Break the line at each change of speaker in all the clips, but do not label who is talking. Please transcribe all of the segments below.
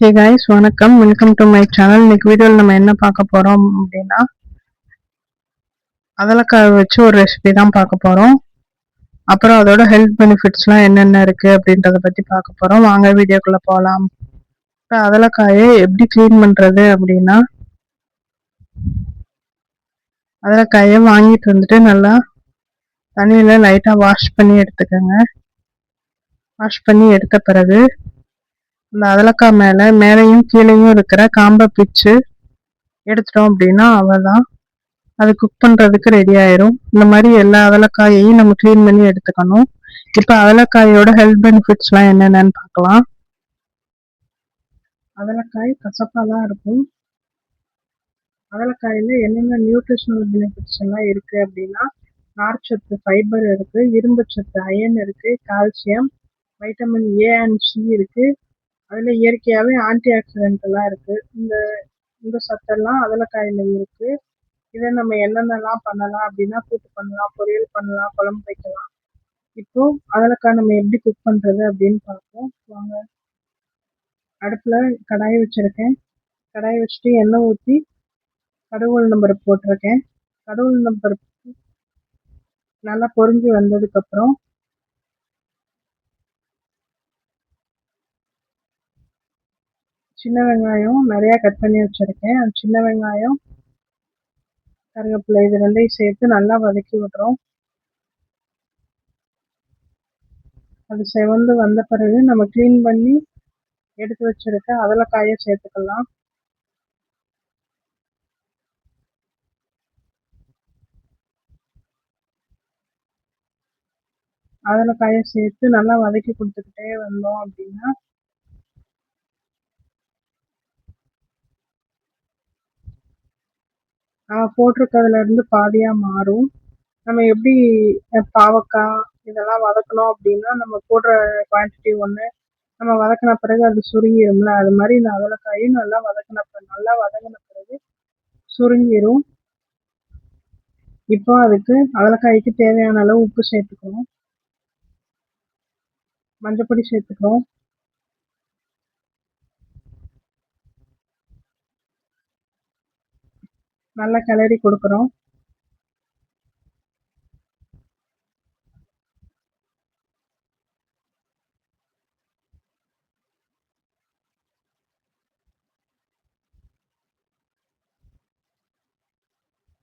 Hey guys, வணக்கம். Welcome to my channel. இன்னைக்கு வீடியோவில் நம்ம என்ன பார்க்க போகிறோம் அப்படின்னா, அதலக்காய் வச்சு ஒரு ரெசிபி தான் பார்க்க போகிறோம். அப்புறம் அதோட ஹெல்த் பெனிஃபிட்ஸ்லாம் என்னென்ன இருக்குது அப்படின்றத பற்றி பார்க்க போகிறோம். வாங்க வீடியோக்குள்ளே போகலாம். இப்போ அதலக்காயை எப்படி க்ளீன் பண்ணுறது அப்படின்னா, அதலக்காயை வாங்கிட்டு வந்துட்டு நல்லா தண்ணியில் லைட்டாக வாஷ் பண்ணி எடுத்துக்கோங்க. வாஷ் பண்ணி எடுத்த பிறகு இந்த அதலக்காய் மேலேயும் கீழேயும் இருக்கிற காம்பை பிச்சு எடுத்துட்டோம் அப்படின்னா அவ்வளோதான், அது குக் பண்ணுறதுக்கு ரெடி ஆயிரும். இந்த மாதிரி எல்லா அதலக்காயையும் நம்ம க்ளீன் பண்ணி எடுத்துக்கணும். இப்போ அதலக்காயோட ஹெல்த் பெனிஃபிட்ஸ்லாம் என்னென்னு பார்க்கலாம். அதலக்காய் கசப்பாக தான் இருக்கும். அதலக்காயில் என்னென்ன நியூட்ரிஷனல் பெனிஃபிட்ஸ் எல்லாம் இருக்குது அப்படின்னா, நார்ச்சத்து, ஃபைபர் இருக்குது, இரும்புச்சத்து, அயன் இருக்குது, calcium, vitamin A and C இருக்குது. அதில் இயற்கையாகவே ஆன்டி ஆக்சிடென்ட் எல்லாம் இருக்குது. இந்த சத்தெல்லாம் அதலக்காயில் இருக்குது. இதை நம்ம என்னென்னலாம் பண்ணலாம் அப்படின்னா, கூட்டு பண்ணலாம், பொரியல் பண்ணலாம், குழம்பு வைக்கலாம். இப்போ அதலக்காய் நம்ம எப்படி குக் பண்ணுறது அப்படின்னு பார்ப்போம் வாங்க. அடுப்பில் கடாயை வச்சுருக்கேன். கடாயை வச்சுட்டு எண்ணெய் ஊற்றி கடுகு உளுந்தம் பருப்பு போட்டிருக்கேன். கடுகு உளுந்தம் பருப்பு நல்லா பொரிஞ்சு வந்ததுக்கப்புறம் சின்ன வெங்காயம் நிறையா கட் பண்ணி வச்சுருக்கேன். அந்த சின்ன வெங்காயம், கருவேப்பிலை இது ரெண்டையும் சேர்த்து நல்லா வதக்கி விடுறோம். அது செவந்து வந்த பிறகு நம்ம க்ளீன் பண்ணி எடுத்து வச்சிருக்க அதலக்காயை சேர்த்துக்கலாம். அதலக்காயை சேர்த்து நல்லா வதக்கி கொடுத்துக்கிட்டே வந்தோம் அப்படின்னா நம்ம போட்டிருக்கிறதுல இருந்து பாதியா மாறும். நம்ம எப்படி பாவக்காய் இதெல்லாம் வதக்கணும் அப்படின்னா, நம்ம போடுற குவான்டிட்டி ஒன்று, நம்ம வதக்கின பிறகு அது சுருங்கிடும்ல, அது மாதிரி இந்த அதலக்காயும் நல்லா வதங்கின பிறகு சுருங்கிடும். இப்போ அதுக்கு அதலக்காய்க்கு தேவையான அளவு உப்பு சேர்த்துக்கணும், மஞ்சப்பொடி சேர்த்துக்கிறோம், நல்லா கிளறி கொடுக்குறோம்.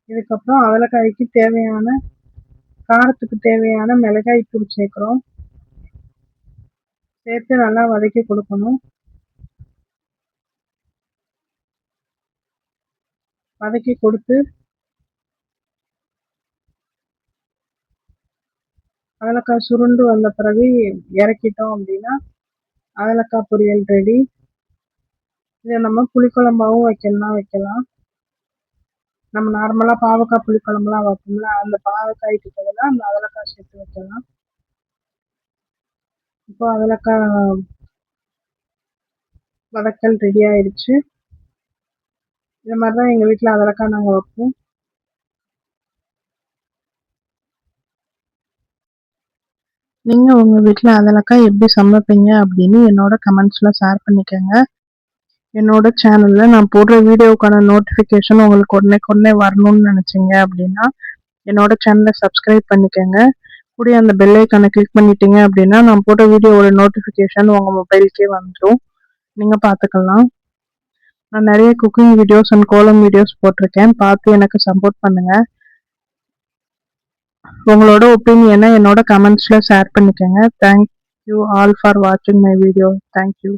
இதுக்கப்புறம் அதலக்காய்க்கு தேவையான காரத்துக்கு தேவையான மிளகாய் தூள் சேர்க்குறோம். சேர்த்து நல்லா வதக்கி கொடுக்கணும். வதக்கி கொடுத்து அதலக்காய் சுருண்டு வந்த பிறகு இறக்கிட்டோம் அப்படின்னா அதலக்காய் பொரியல் ரெடி. இதை நம்ம புளிக்குழம்பாவும் வைக்கலாம். நம்ம நார்மலாக பாவக்காய் புளிக்குழம்புலாம் வைப்போம்ல, அந்த பாவக்காய்க்கு பதிலாக அந்த அதலக்காய் சேர்த்து வைக்கலாம். இப்போ அதலக்காய் வதக்கல் ரெடி ஆயிடுச்சு. இது மாதிரி தான் எங்கள் வீட்டில் அதலக்காய் நாங்கள் வைப்போம். நீங்கள் உங்கள் வீட்டில் அதலக்காய் எப்படி சமைப்பீங்க அப்படின்னு என்னோட கமெண்ட்ஸில் ஷேர் பண்ணிக்கோங்க. என்னோட சேனலில் நான் போடுற வீடியோக்கான நோட்டிஃபிகேஷன் உங்களுக்கு உடனே வரணும்னு நினச்சிங்க அப்படின்னா என்னோட சேனலை சப்ஸ்கிரைப் பண்ணிக்கோங்க. கூடிய அந்த பெல் ஐக்கானை கிளிக் பண்ணிட்டீங்க அப்படின்னா நான் போடுற வீடியோவோட நோட்டிஃபிகேஷன் உங்கள் மொபைலுக்கே வந்துடும், நீங்கள் பார்த்துக்கலாம். நான் நிறைய குக்கிங் வீடியோஸ் அண்ட் கோலம் வீடியோஸ் போட்டிருக்கேன், பார்த்து எனக்கு சப்போர்ட் பண்ணுங்கள். உங்களோட ஒப்பீனியனை என்னோட கமெண்ட்ஸில் ஷேர் பண்ணிக்கோங்க. தேங்க்யூ ஆல் ஃபார் வாட்சிங் மை வீடியோ. தேங்க்யூ.